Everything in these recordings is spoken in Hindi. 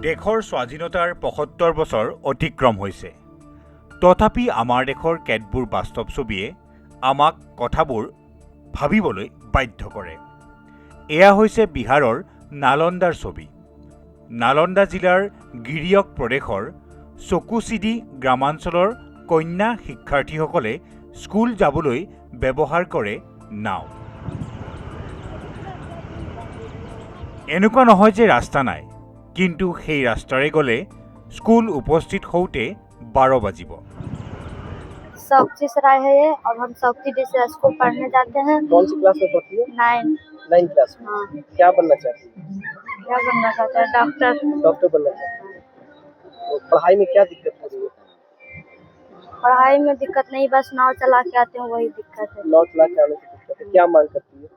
দেশৰ স্বাধীনতাৰ ৭৫ বছৰ অতিক্ৰম হৈছে। তথাপি আমাৰ দেশৰ কেতবোৰ বাস্তৱ ছবিয়ে আমাক কথাবোৰ ভাবিবলৈ বাধ্য কৰে। এয়া হৈছে বিহাৰৰ নালন্দাৰ ছবি। নালন্দা জিলাৰ গিৰিয়ক প্ৰদেশৰ চকুচিদি গ্ৰামাঞ্চলৰ কন্যা শিক্ষাৰ্থীসকলে স্কুল যাবলৈ ব্যৱহাৰ কৰে নাও। এনেকুৱা নহয় যে ৰাস্তা নাই, কিন্তু সেই ৰাস্তাৰে গ'লে স্কুল উপস্থিত হওঁতে 12 বাজিব। सौक्ची सराय है ये और हम सौक्ची डी से स्कूल पढ़ने जाते हैं। कौन सी क्लास में पढ़ती है? 9 क्लास में। हाँ। क्या बनना चाहती है? क्या बनना चाहते हैं? डॉक्टर। डॉक्टर बनना चाहती है। तो पढ़ाई में क्या दिक्कत हो रही है? पढ़ाई में दिक्कत नहीं, बस नाव चला के आते हैं वही दिक्कत है। नाव चला के आने की दिक्कत है। क्या मांग करती है?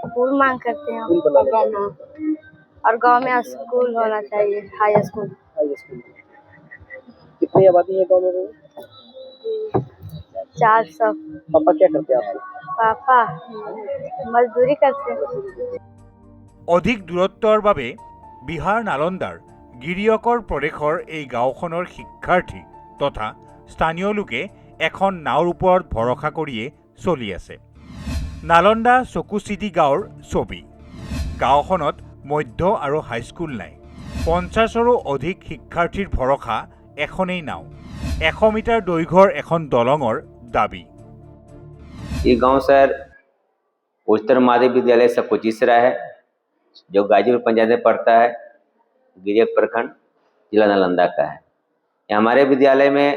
स्कूल मांग करते हैं स्कूल बनाने का। और गांव में स्कूल होना चाहिए, हाई स्कूल। High school. कितनी आबादी है गांव में? 400। पापा क्या करते हैं आपके? पापा मजदूरी करते हैं। অধিক দূৰত্বৰ বাবে বিহাৰ নালন্দাৰ গিৰিয়কৰ প্ৰদেশৰ এই গাঁওখনৰ শিক্ষাৰ্থী তথা স্থানীয় লোকে এখন নাওৰ ওপৰত ভৰসা কৰিয়ে চলি আছে। নালন্দা চকুচিদি গাঁৱৰ ছবি। গাঁওখনত মধ্য আৰু হাইস্কুল নাই। 50ৰো অধিক শিক্ষাৰ্থীৰ ভৰসা এখনেই নাও। 100 মিটাৰ দৈৰ্ঘ্যৰ এখন দলঙৰ দাবী। ये गांव सर उच्चतर माध्यमिक विद्यालय सकुचीसरा है, जो गाजीपुर पंचायत में पड़ता है, गिरियक प्रखंड, जिला नालंदा का है। हमारे विद्यालय में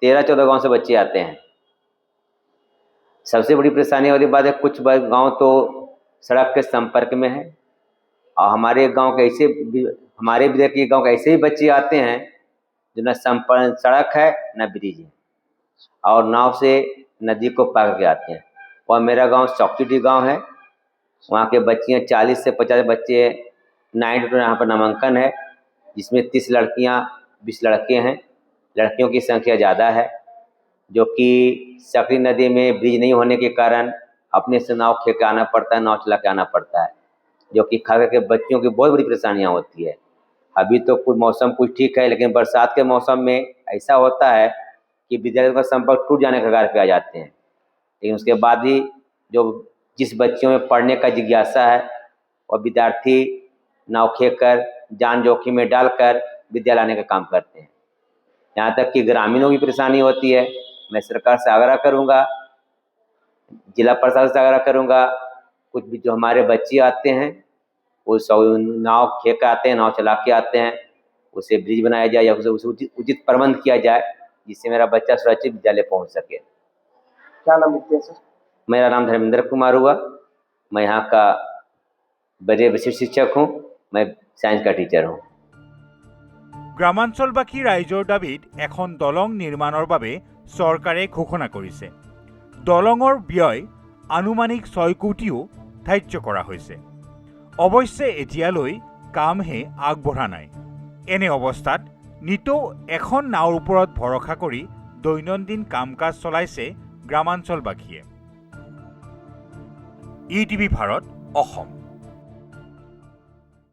13-14 गांव से बच्चे आते हैं। सबसे बड़ी परेशानी वाली बात है, कुछ गांव तो सड़क के संपर्क में है और हमारे विद्यालय के गांव के ऐसे ही बच्चे आते हैं जो न सड़क है न ब्रिज है और नाव से नदी को पार के आते हैं। और मेरा गांव चौकीडी गांव है, वहाँ के बच्चियाँ 40 से 50 बच्चे 9 यहाँ पर नामांकन है, जिसमें 30 लड़कियाँ 20 लड़के हैं। लड़कियों की संख्या ज़्यादा है, जो कि सकरी नदी में ब्रिज नहीं होने के कारण अपने से नाव खे के आना पड़ता है, नाव चला के आना पड़ता है, जो कि खास करके बच्चियों की बहुत बड़ी परेशानियाँ होती है। अभी तो कुछ मौसम कुछ ठीक है, लेकिन बरसात के मौसम में ऐसा होता है कि विद्यालय का संपर्क टूट जाने के कगार पे आ जाते हैं। लेकिन उसके बाद ही जो जिस बच्चियों में पढ़ने का जिज्ञासा है और विद्यार्थी नाव खेकर जान जोखिम में डालकर विद्यालय आने का काम करते हैं। यहाँ तक कि ग्रामीणों की परेशानी होती है। मैं सरकार से आग्रह करूँगा, जिला प्रशासन से आग्रह करूँगा, कुछ भी जो हमारे बच्चे आते हैं वो नाव खेकर आते हैं, नाव चला के आते हैं, उसे ब्रिज बनाया जाए या उसे उचित प्रबंध किया जाए, जिससे मेरा बच्चा सुरक्षित विद्यालय पहुँच सके। क्या नाम लिखते हैं सर? मेरा नाम धर्मेंद्र कुमार हुआ। मैं यहाँ का बड़े विशिष्ट शिक्षक हूँ। मैं साइंस का टीचर हूँ। গ্ৰামাঞ্চলবাসী ৰাইজৰ দাবীত এখন দলং নিৰ্মাণৰ বাবে চৰকাৰে ঘোষণা কৰিছে। দলঙৰ ব্যয় আনুমানিক 6 কোটিও ধাৰ্য কৰা হৈছে। অৱশ্যে এতিয়ালৈ কামহে আগবঢ়া নাই। এনে অৱস্থাত নিতৌ এখন নাওৰ ওপৰত ভৰসা কৰি দৈনন্দিন কাম কাজ চলাইছে গ্ৰামাঞ্চলবাসীয়ে। ETV ভাৰত, অসম।